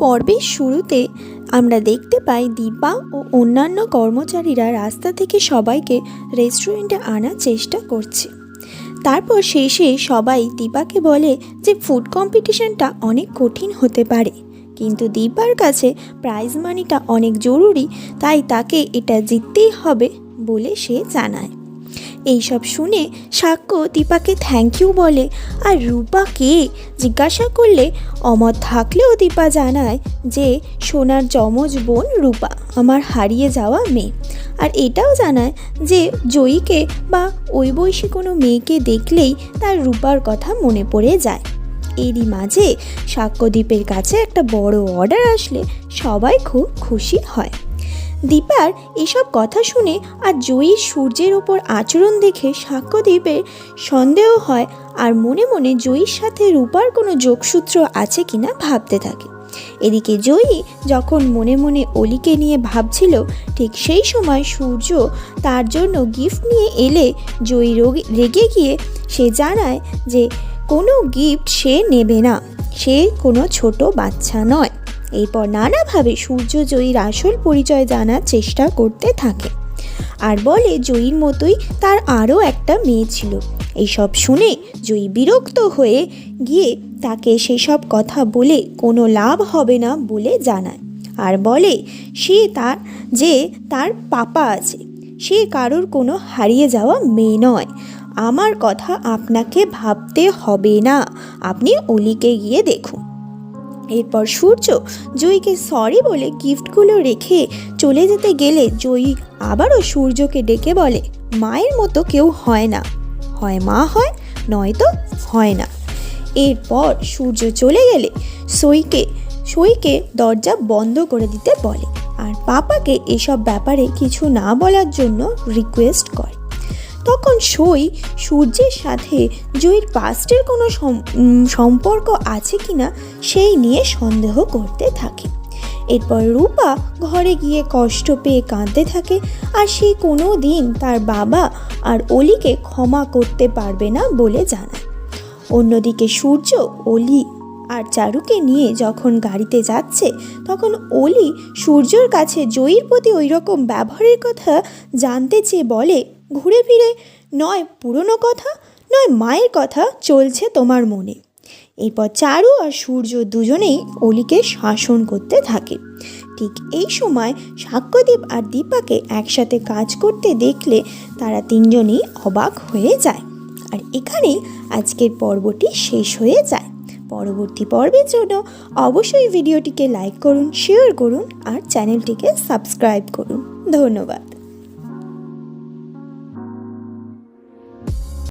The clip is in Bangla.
পর্বের শুরুতে আমরা দেখতে পাই দীপা ও অন্যান্য কর্মচারীরা রাস্তা থেকে সবাইকে রেস্টুরেন্টে আনার চেষ্টা করছে। তারপর শেষে সবাই দীপাকে বলে যে ফুড কম্পিটিশনটা অনেক কঠিন হতে পারে, কিন্তু দীপার কাছে প্রাইজ মানিটা অনেক জরুরি, তাই তাকে এটা জিততেই হবে বলে সে জানায়। এইসব শুনে সাক্ষ্য দীপাকে থ্যাংক ইউ বলে। আর রূপাকে জিজ্ঞাসা করলে অমত থাকলেও দীপা জানায় যে সোনার যমজ বোন রূপা আমার হারিয়ে যাওয়া মেয়ে। আর এটাও জানায় যে জয়ীকে বা ওই বয়সী কোনো মেয়েকে দেখলেই তার রূপার কথা মনে পড়ে যায়। এরই মাঝে সাক্ষ্যদ্বীপের কাছে একটা বড় অর্ডার আসলে সবাই খুব খুশি হয়। দীপার এসব কথা শুনে আর জয়ীর সূর্যের ওপর আচরণ দেখে সাক্ষ্যদ্বীপের সন্দেহ হয় আর মনে মনে জয়ীর সাথে রূপার কোনো যোগসূত্র আছে কিনা ভাবতে থাকে। এদিকে জয়ী যখন মনে মনে অলিকে নিয়ে ভাবছিল, ঠিক সেই সময় সূর্য তার জন্য গিফট নিয়ে এলে জয়ী রেগে গিয়ে সে জানায় যে কোনো গিফট সে নেবে না, সে কোনো ছোট বাচ্চা নয়। এরপর নানাভাবে সূর্য জয়ীর আসল পরিচয় জানার চেষ্টা করতে থাকে আর বলে জয়ীর মতোই তার আরও একটা মেয়ে ছিল। এইসব শুনে জয়ী বিরক্ত হয়ে গিয়ে তাকে সেসব কথা বলে কোনো লাভ হবে না বলে জানায় আর বলে তার পাপা আছে, সে কারোর কোনো হারিয়ে যাওয়া মেয়ে নয়। আমার কথা আপনাকে ভাবতে হবে না, আপনি অলিকে গিয়ে দেখুন। এরপর সূর্য জয়ীকে সরি বলে গিফটগুলো রেখে চলে যেতে গেলে জয়ী আবারও সূর্যকে ডেকে বলে মায়ের মতো কেউ হয় না, হয় মা হয়, নয়তো হয় না। এরপর সূর্য চলে গেলে সইকে দরজা বন্ধ করে দিতে বলে আর পাপাকে এসব ব্যাপারে কিছু না বলার জন্য রিকোয়েস্ট করে। তখন সূর্যের সাথে জয়ীর পাস্টের কোনো সম্পর্ক আছে কিনা সেই নিয়ে সন্দেহ করতে থাকে। এরপর রূপা ঘরে গিয়ে কষ্ট পেয়ে কাঁদতে থাকে আর সে কোনো দিন তার বাবা আর অলিকে ক্ষমা করতে পারবে না বলে জানায়। অন্যদিকে সূর্য অলি আর চারুকে নিয়ে যখন গাড়িতে যাচ্ছে তখন অলি সূর্যর কাছে জয়ীর প্রতি ওই রকম ব্যবহারের কথা জানতে চেয়ে বলে ঘুরে ফিরে নয় পুরনো কথা, নয় মায়ের কথা চলছে তোমার মনে। এরপর চারু আর সূর্য দুজনেই অলিকে শাসন করতে থাকে। ঠিক এই সময় সাক্ষ্যদ্বীপ আর দীপাকে একসাথে কাজ করতে দেখলে তারা তিনজনেই অবাক হয়ে যায়। আর এখানেই আজকের পর্বটি শেষ হয়ে যায়। পরবর্তী পর্বের জন্য অবশ্যই ভিডিওটিকে লাইক করুন, শেয়ার করুন আর চ্যানেলটিকে সাবস্ক্রাইব করুন। ধন্যবাদ।